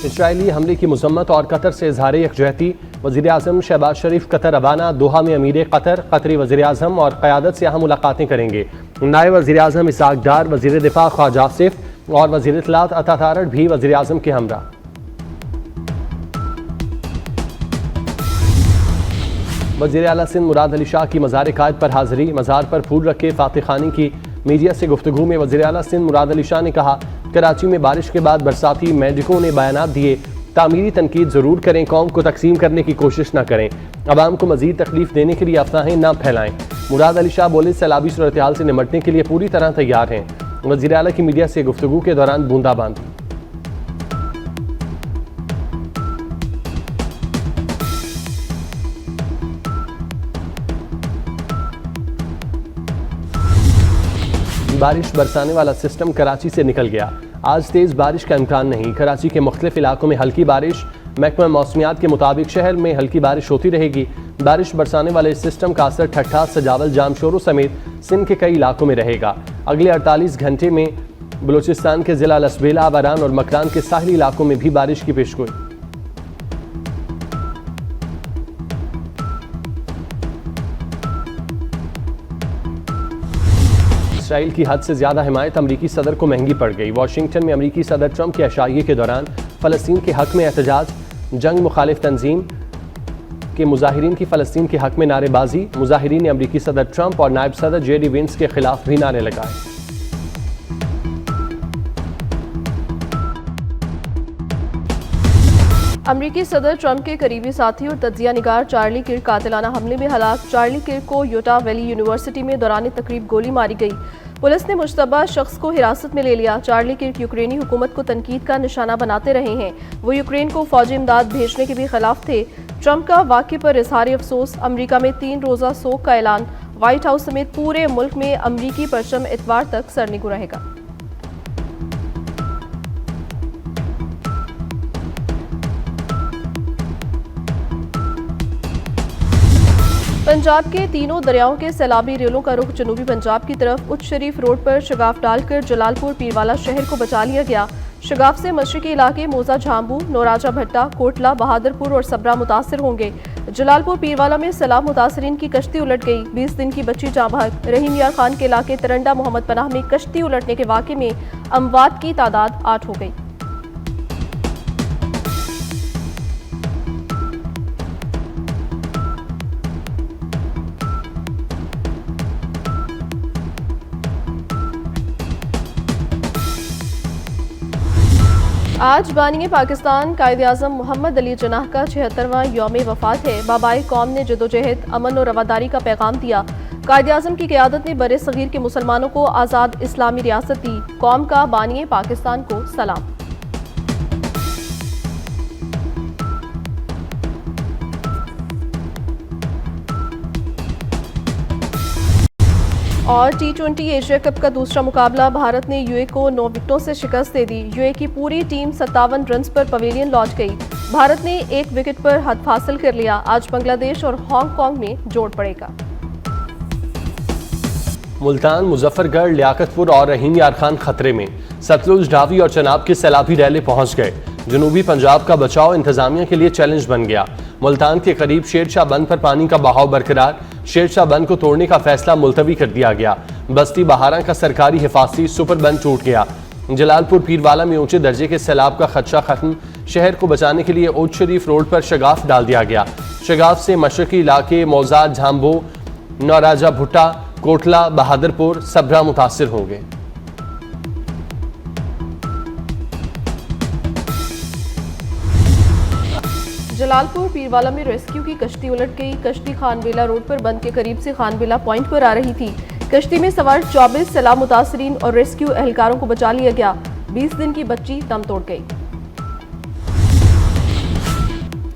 Israeli हमले की मजम्मत और कतर से इजहार यकजहती। वज़ीर-ए-आज़म शहबाज शरीफ कतर रवाना। दोहा में अमीर कतर, कतरी वज़ीर-ए-आज़म और क़यादत से अहम मुलाकातें करेंगे। नायब वज़ीर-ए-आज़म इसहाक डार, वज़ीर दिफा ख्वाजा आसिफ और वज़ीर इत्तलात अता तारड़ भी वज़ीर-ए-आज़म के हमरा। वज़ीर आला सिंध मुराद अली शाह की मज़ार कायद पर हाज़िरी। मज़ार पर फूल रखे फातिह खानी की मीडिया से गुफ्तगू में वज़ीर आला सिंध मुराद अली शाह ने कहा, कराची में बारिश के बाद बरसाती मेडिकों ने बयानात दिए, तामीरी तनकीद ज़रूर करें, कौम को तकसीम करने की कोशिश न करें, अवाम को मज़ीद तकलीफ देने के लिए अफवाहें न फैलाएं। मुराद अली शाह बोले, सैलाबी सूरत हाल से निमटने के लिए पूरी तरह तैयार हैं। वज़ीर आला की मीडिया से गुफ्तगू के दौरान बूंदाबांदी। बारिश बरसाने वाला सिस्टम कराची से निकल गया। आज तेज़ बारिश का इम्कान नहीं। कराची के मुख्तलिफ इलाकों में हल्की बारिश। महकमा मौसमियात के मुताबिक शहर में हल्की बारिश होती रहेगी। बारिश बरसाने वाले सिस्टम का असर ठट्ठा, सजावल, जामशोरों समेत सिंध के कई इलाकों में रहेगा। अगले 48 घंटे में बलूचिस्तान के ज़िला लसबेला, वारान और मकरान के साहली इलाकों में भी बारिश की पेशगोई। इसराइल की हद से ज़्यादा हिमायत अमरीकी सदर को महंगी पड़ गई। वाशिंगटन में अमरीकी सदर ट्रंप के अशाइये के दौरान फ़लस्तीन के हक़ में एहतजाज। जंग मुखालिफ तंजीम के मुजाहिरीन की फ़लस्तीन के हक़ में नारेबाजी। मुजाहिरीन ने अमरीकी सदर ट्रंप और नायब सदर जेडी वेंस के खिलाफ भी नारे लगाए। अमरीकी सदर ट्रंप के करीबी साथी और तज्जिया निगार चार्ली किर्क कातिलाना हमले में हलाक। चार्ली किर्क को यूटा वैली यूनिवर्सिटी में दौरान तकरीब गोली मारी गई। पुलिस ने मुश्तबा शख्स को हिरासत में ले लिया। चार्ली किर्क यूक्रेनी हुकूमत को तनकीद का निशाना बनाते रहे हैं। वो यूक्रेन को फौजी इमदाद भेजने के भी खिलाफ थे। ट्रंप का वाक़े पर इजहार अफसोस। अमरीका में 3 रोज़ा सोग का ऐलान। व्हाइट हाउस समेत पूरे मुल्क में अमरीकी परचम इतवार तक सरनिगू रहेगा। पंजाब के तीनों दरियाओं के सैलाबी रेलों का रुख जनूबी पंजाब की तरफ। उच्च शरीफ रोड पर शगाफ डालकर जलालपुर पीरवाला शहर को बचा लिया गया। शगाफ से मशरकी इलाके मोजा झांबू, नौराजा भट्टा, कोटला, बहादुरपुर और सबरा मुतासर होंगे। जलालपुर पीरवाला में सैलाब मुतासरीन की कश्ती उलट गई। 20 दिन की बच्ची जाँ बहक। रहीम यार खान के इलाके तरंडा मोहम्मद पनाह में कश्ती उलटने के वाक़े में अमवात की तादाद 8 हो गई। आज बानी पाकिस्तान कायद-ए-आज़म मोहम्मद अली जिन्नाह का 76वां यौम वफ़ात है। बाबाए कौम ने जदोजहद, अमन और रवादारी का पैगाम दिया। कायद-ए-आज़म की क़यादत ने बरे सग़ीर के मुसलमानों को आज़ाद इस्लामी रियासत दी। कौम का बानी पाकिस्तान को सलाम। और T20 एशिया कप का दूसरा मुकाबला। भारत ने यूए को 9 विकेटों से शिकस्त दे दी। यूए की पूरी टीम 57 रन पर पवेलियन लौट गई। भारत ने 1 विकेट पर हदफ हासिल कर लिया। आज बांग्लादेश और हांगकांग में जोड़ पड़ेगा। मुल्तान, मुजफ्फरगढ़, लियाकतपुर और रहीम यार खान खतरे में। सतलुज, ढावी और चनाब के सैलाबी रैले पहुंच गए। जनूबी पंजाब का बचाव इंतजामिया के लिए चैलेंज बन गया। मुल्तान के करीब शेरशाह बंद पर पानी का बहाव बरकरार। शेरशाह बंद को तोड़ने का फैसला मुलतवी कर दिया गया। बस्ती बहारा का सरकारी हिफाजती सुपर बंद टूट गया। जलालपुर पीरवाला में ऊंचे दर्जे के सैलाब का खदशा खत्म। शहर को बचाने के लिए उच्च शरीफ रोड पर शगाफ डाल दिया गया। शगाफ से मशरकी इलाके मौजाद, झांबो, नौराजा भुट्टा, कोटला, बहादुरपुर, सबरा मुतासिर होंगे। जलालपुर पीरवाला में रेस्क्यू की कश्ती उलट गई। कश्ती खानबेला रोड पर बंद के करीब से खानबेला पॉइंट पर आ रही थी। कश्ती में सवार 24 सैलाब मुतासरीन और रेस्क्यू एहलकारों को बचा लिया गया। 20 दिन की बच्ची दम तोड़ गई।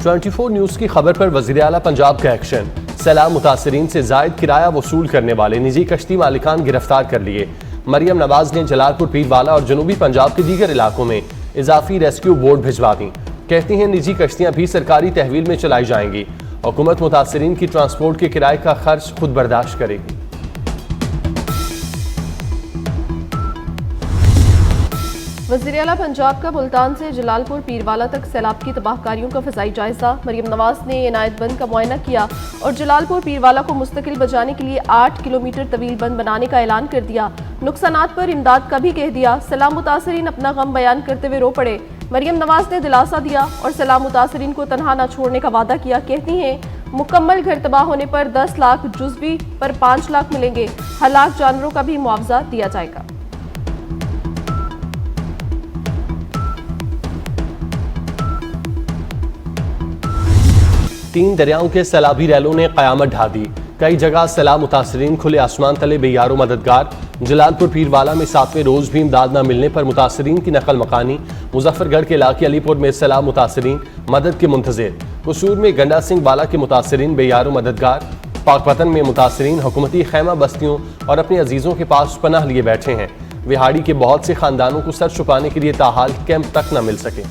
24 न्यूज़ की खबर पर वज़ीर आला पंजाब का एक्शन। सैलाब मुतासरीन से जायद किराया वसूल करने वाले निजी कश्ती मालिकान गिरफ्तार कर लिए। मरियम नवाज ने जलालपुर पीरवाला और जनूबी पंजाब के दीगर इलाकों में इजाफी रेस्क्यू बोट भिजवा दी। कहती हैं निजी कश्तियां भी सरकारी तहवील में चलाई जाएंगी। हुकूमत मुतासरीन की ट्रांसपोर्ट के किराए का खर्च खुद बर्दाश्त करेगी। वज़ीर आला पंजाब का मुल्तान से जलालपुर पीरवाला तक सैलाब की तबाहकारियों का फ़ज़ाई जायज़ा। मरियम नवाज ने इनायत बंद का मुआयना किया और जलालपुर पीरवाला को मुस्तकिल बचाने के लिए 8 किलोमीटर तवील बंद बनाने का ऐलान कर दिया। नुकसानात पर इमदाद का भी कह दिया। सैलाब मुतासरीन अपना गम बयान करते हुए रो पड़े। मरियम नवाज ने दिलासा दिया और सैलाब मुतासरीन को तनहा न छोड़ने का वादा किया। कहती हैं मुकम्मल घर तबाह होने पर 10 लाख, जुज़वी पर 5 लाख मिलेंगे। हलाक जानवरों का भी मुआवजा दिया जाएगा। तीन दरियाओं के सैलाबी रैलों ने कयामत ढा दी। कई जगह सैलाब मुतासरीन खुले आसमान तले बेयारो मददगार। जलालपुर पीरवाला में 7वें रोज भी इमदाद न मिलने पर मुतासरीन की नकल मकानी। मुजफ्फरगढ़ के इलाके अलीपुर में सैलाब मुतासरीन मदद के मुंतज़िर। कसूर में गंडा सिंह बाला के मुतासरीन बेयारो मददगार। पाकपतन में मुतासरीन हुकूमती खैमा बस्तियों और अपने अजीज़ों के पास पनाह लिए बैठे हैं। विहाड़ी के बहुत से खानदानों को सर छुपाने के लिए ताहाल कैंप तक न मिल सके।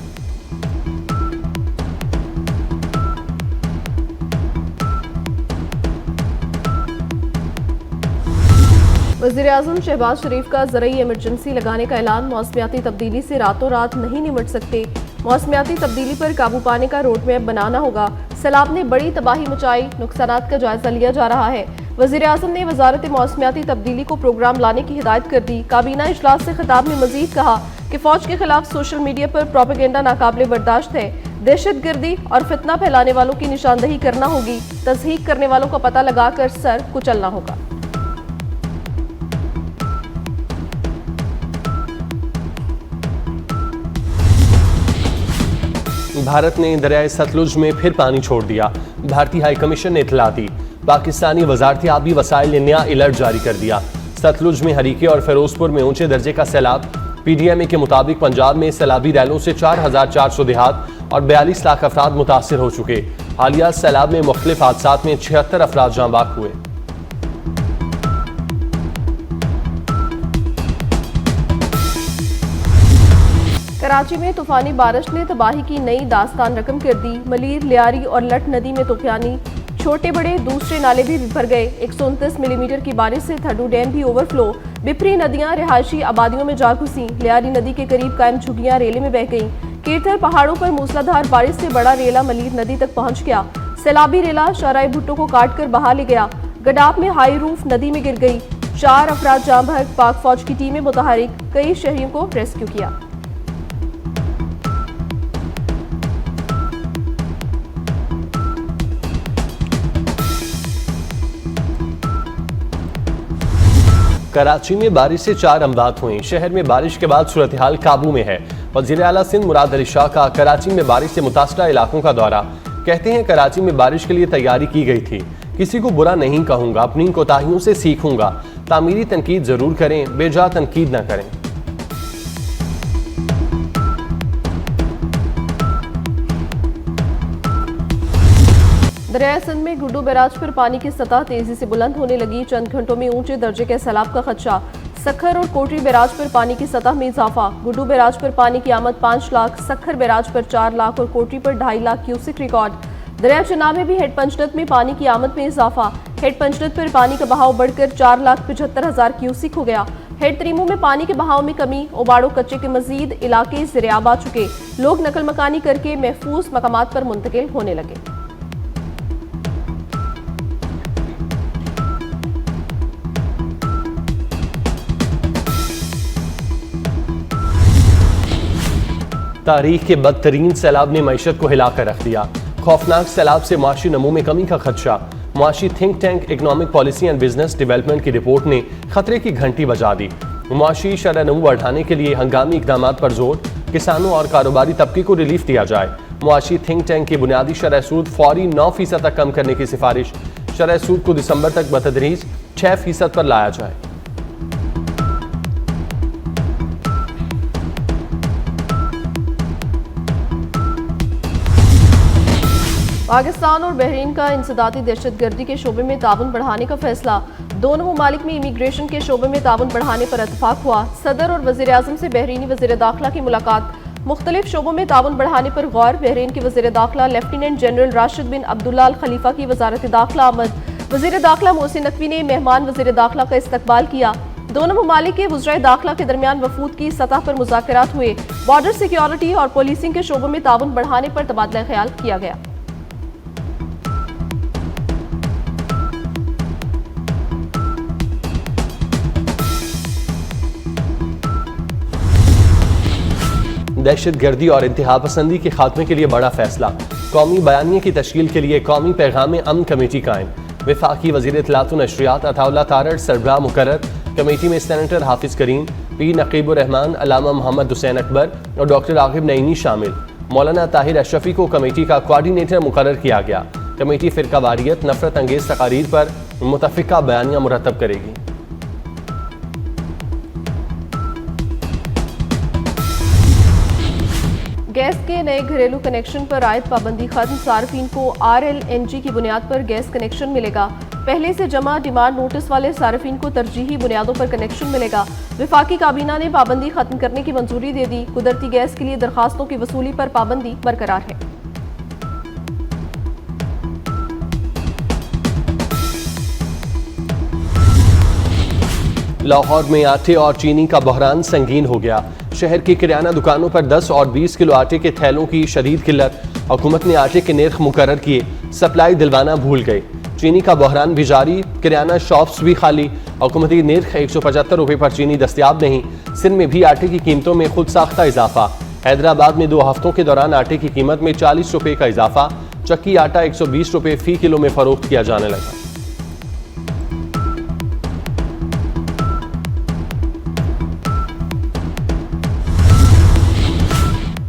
वज़ीर-ए-आज़म शहबाज शरीफ का ज़रूरी इमरजेंसी लगाने का ऐलान। मौसमियाती तब्दीली से रातों रात नहीं निमट सकते। मौसमियाती तब्दीली पर काबू पाने का रोड मैप बनाना होगा। सैलाब ने बड़ी तबाही मचाई, नुकसानात का जायजा लिया जा रहा है। वज़ीर-ए-आज़म ने वज़ारत मौसमियाती तब्दीली को प्रोग्राम लाने की हिदायत कर दी। काबीना इजलास से खिताब में मजीद कहा कि फौज के खिलाफ सोशल मीडिया पर प्रोपेगेंडा नाकाबिले बर्दाश्त है। दहशतगर्दी और फितना फैलाने वालों की निशानदही करना होगी। तज़हीक करने वालों का पता लगाकर सर कुचलना होगा। भारत ने दरियाए सतलुज में फिर पानी छोड़ दिया। भारतीय हाई कमीशन ने इतला दी। पाकिस्तानी वजारती आबी वसाइल ने नया अलर्ट जारी कर दिया। सतलुज में हरीके और फिरोजपुर में ऊंचे दर्जे का सैलाब। PDMA के मुताबिक पंजाब में सैलाबी रैलों से 4400 देहात और 42 लाख अफराद मुतासर हो चुके। हालिया सैलाब में मुख्तलिफ हादसात में 76 अफराद जाँ बाक हुए। कराची में तूफानी बारिश ने तबाही की नई दास्तान रकम कर दी। मलीर, लियारी और लट नदी में तूफानी छोटे बड़े दूसरे नाले भी भर गए। 129 मिलीमीटर की बारिश से थड्डू डैम भी ओवरफ्लो। बिपरी नदियां रिहायशी आबादियों में जा घुसी। लियारी नदी के करीब कायम झुग्गियां रेले में बह गईं। कीरथर पहाड़ों पर मूसलाधार बारिश से बड़ा रेला मलीर नदी तक पहुंच गया। सैलाबी रेला शाराय भुट्टो को काट कर बहा ले गया। गडाप में हाई रूफ नदी में गिर गई। 4 अफराद जाँ बहक। पाक फौज की टीमें मुतहरिक, कई शहरियों को रेस्क्यू किया। कराची में बारिश से 4 अमवात हुई। शहर में बारिश के बाद सूरत हाल काबू में है। वज़ीर आला सिंध मुराद अली शाह का कराची में बारिश से मुतासरा इलाकों का दौरा। कहते हैं कराची में बारिश के लिए तैयारी की गई थी। किसी को बुरा नहीं कहूँगा, अपनी कोताहियों से सीखूंगा। तामीरी तनकीद जरूर करें, बेजा तनकीद न करें। दरिया सिंध में गुड्डू बैराज पर पानी की सतह तेजी से बुलंद होने लगी। चंद घंटों में ऊंचे दर्जे के सैलाब का खदशा। सखर और कोटरी बैराज पर पानी की सतह में इजाफा। गुड्डू बैराज पर पानी की आमद 5 लाख, सखर बैराज पर 4 लाख और कोटरी पर 2.5 लाख क्यूसिक रिकॉर्ड। दरिया चनाब में भी हेड पंचनद में पानी की आमद में इजाफा। हेड पंचनद पर पानी का बहाव बढ़कर 4,75,000 क्यूसिक हो गया। हेड तरीमो में पानी के बहाव में कमी। ओबाड़ो कच्चे के मजीद इलाके ज़रियाब आ चुके। लोग नकल मकानी करके महफूज मकामात पर मुंतकिल होने लगे। तारीख के बदतरीन सैलाब ने मईशत को हिलाकर रख दिया। खौफनाक सैलाब से माशी नमू में कमी का खदशा। मुआशी think tank economic policy and business development की रिपोर्ट ने खतरे की घंटी बजा दी। मुआशी शरह नमू बढ़ाने के लिए हंगामी इकदाम पर जोर। किसानों और कारोबारी तबके को रिलीफ दिया जाए। मुआशी थिंक टैंक की बुनियादी शरह सूद फौरी 9% तक कम करने की सिफारिश। शरह सूद को दिसंबर तक बतदरीज 6% पर लाया जाए। पाकिस्तान और बहरीन का इंसदादी दहशतगर्दी के शोबे में ताउन बढ़ाने का फैसला। दोनों ममालिक में इमिग्रेशन के शोबे में ताउन बढ़ाने पर इत्तफाक हुआ। सदर और वज़ीर आज़म से बहरीनी वज़ीर दाखिला की मुलाकात। मुख्तलिफ शोबों में ताउन बढ़ाने पर गौर। बहरीन के वज़ीर दाखिला लेफ्टिनेंट जनरल राशिद बिन अब्दुल्ला अल खलीफा की वज़ारत दाखिला आमद। वज़ीर दाखिला मोहसिन नकवी ने मेहमान वज़ीर दाखिला का इस्तकबाल किया। दोनों ममालिक के वज़राए दाखिला के दरमियान वफूद की सतह पर मुज़ाकरात हुए। बॉर्डर सिक्योरिटी और पुलिसिंग के शोबों में ताउन बढ़ाने पर तबादला ख्याल किया गया। दहशतगर्दी और इंतहा पसंदी के खात्मे के लिए बड़ा फैसला। कौमी बयानिए की तश्कील के लिए कौमी पैगाम अमन कमेटी कायम। वफाकी वज़ीर इत्तलात व नशरियात अताउल्लाह तारड़ सरबराह मुकर्रर। कमेटी में सेनेटर हाफिज करीम, पी नकीबुर रहमान, अल्लामा मोहम्मद हुसैन अकबर और डॉक्टर आकिब नईमी शामिल। मौलाना ताहिर अशरफी को कमेटी का कोऑर्डिनेटर मुकर्रर किया गया। कमेटी फ़िरका वारियत, नफरत अंगेज तकारीर पर मुतफ़िका बयानिया मुरतब करेगी। गैस के नए घरेलू कनेक्शन पर आयद पाबंदी खत्म। सार्फिन को RLNG की बुनियाद पर गैस कनेक्शन मिलेगा। पहले से जमा डिमांड नोटिस वाले सार्फिन को तरजीही बुनियादों पर कनेक्शन मिलेगा। वफाकी काबीना ने पाबंदी खत्म करने की मंजूरी दे दी। कुदरती गैस के लिए दरखास्तों की वसूली पर पाबंदी बरकरार है। लाहौर में आटे और चीनी का बहरान संगीन हो गया। शहर की किराना दुकानों पर 10 और 20 किलो आटे के थैलों की शदीद किल्लत। हुकूमत ने आटे के निर्ख मुकर्रर किए, सप्लाई दिलवाना भूल गए। चीनी का बहरान भी जारी, किराना शॉप्स भी खाली। हुकूमती निर्ख 175 रुपये पर चीनी दस्तियाब नहीं। सिंध में भी आटे की कीमतों में खुद साख्ता इजाफा। हैदराबाद में 2 हफ्तों के दौरान आटे की कीमत में 40 रुपये का इजाफा। चक्की आटा 120 रुपये फी किलो में फरोख्त किया जाने लगा।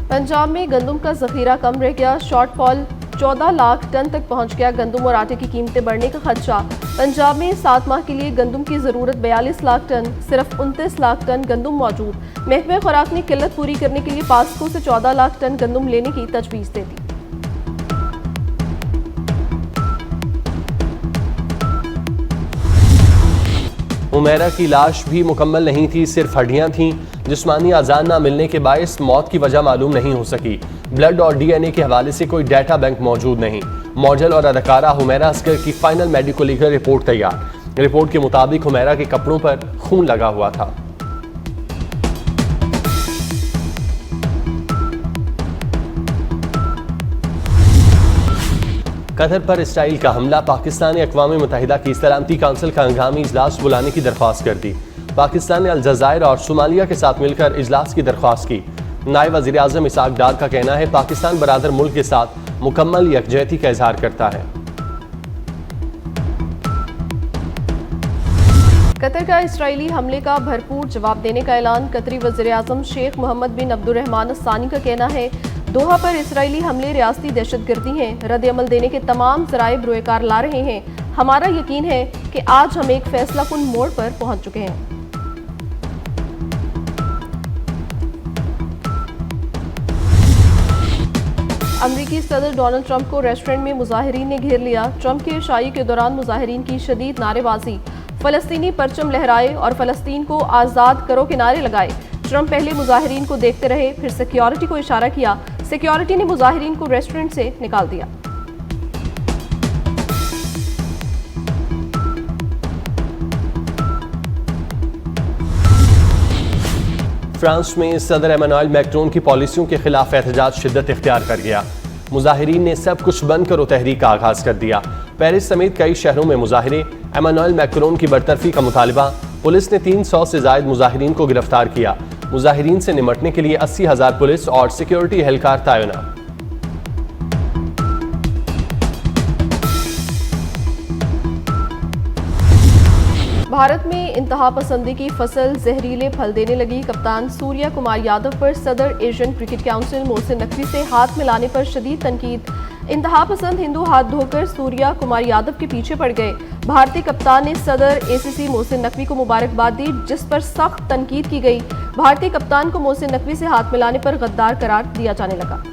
पंजाब में गंदम का जखीरा कम रह गया। शॉर्टफॉल 14 लाख टन तक पहुंच गया। गंदम और आटे की कीमतें बढ़ने का खदशा। पंजाब में 7 माह के लिए गंदम की जरूरत 42 लाख टन, सिर्फ 29 लाख टन गंदम मौजूद। महकमा खुराक ने किल्लत पूरी करने के लिए पास्को से 14 लाख टन गंदम लेने की तजवीज़ दे दी। उमैरा की लाश भी मुकम्मल नहीं थी, सिर्फ हड्डियां थीं। जिस्मानी आज़ाद न मिलने के बायस मौत की वजह मालूम नहीं हो सकी। ब्लड और DNA के हवाले से कोई डाटा बैंक मौजूद नहीं। मॉडल और अदाकारा हुमैरा असगर की फाइनल मेडिकल लीगल रिपोर्ट तैयार। रिपोर्ट के मुताबिक हुमैरा के कपड़ों पर खून लगा हुआ था। कतर पर इसराइल का हमला। पाकिस्तान ने अक़वाम मुत्तहिदा की सलामती काउंसिल का हंगामी इजलास बुलाने की दरख्वास्त कर दी। पाकिस्तान ने अलजायर और सोमालिया के साथ मिलकर इजलास की दरख्वास्त की। नायब वज़ीर आज़म इसाक डार का कहना है पाकिस्तान बरादर मुल्क के साथ मुकम्मल यकजहती का इजहार करता है। कतर का इसराइली हमले का भरपूर जवाब देने का ऐलान। कतरी वज़ीर आज़म शेख मोहम्मद बिन अब्दुर्रहमान अस्सानी का कहना है दोहा पर इसराइली हमले रियासती दहशतगर्दी हैं। रद्द अमल देने के तमाम ज़राए बरोकार ला रहे हैं। हमारा यकीन है कि आज हम एक फैसला कुन मोड़ पर पहुंच चुके हैं। अमरीकी सदर डोनाल्ड ट्रंप को रेस्टोरेंट में मुजाहिरीन ने घेर लिया। ट्रंप के शाही के दौरान मुजाहिरीन की शदीद नारेबाजी। फलस्तीनी परचम लहराए और फलस्तीन को आज़ाद करो के नारे लगाए। ट्रंप पहले मुजाहिरीन को देखते रहे, फिर सिक्योरिटी को इशारा किया। सिक्योरिटी ने मुजाहिरीन को रेस्टोरेंट से निकाल दिया। फ्रांस में सदर एमानुएल मैक्रोन की पॉलिसियों के खिलाफ एहतजाज शिद्दत इख्तियार कर गया। मुजाहिरीन ने सब कुछ बंद करो तहरीक का आगाज कर दिया। पेरिस समेत कई शहरों में मुजाहिरे। एमानुएल मैक्रोन की बरतरफी का मुतालबा। पुलिस ने 300 से जायद मुजाहिरीन को गिरफ्तार किया। मुजाहिरीन से निमटने के लिए 80,000 पुलिस और सिक्योरिटी एहलकार तैनात। भारत में इंतहा पसंदी की फसल जहरीले फल देने लगी। कप्तान सूर्या कुमार यादव पर सदर Asian cricket council Mohsin Naqvi से हाथ मिलाने पर शदीद तनकीद। इंतहा पसंद हिंदू हाथ धोकर सूर्या कुमार यादव के पीछे पड़ गए। भारतीय कप्तान ने सदर ACC मोहसिन नकवी को मुबारकबाद दी, जिस पर सख्त तनकीद की गई। भारतीय कप्तान को मोहसिन नकवी से हाथ मिलाने पर गद्दार करार दिया जाने लगा।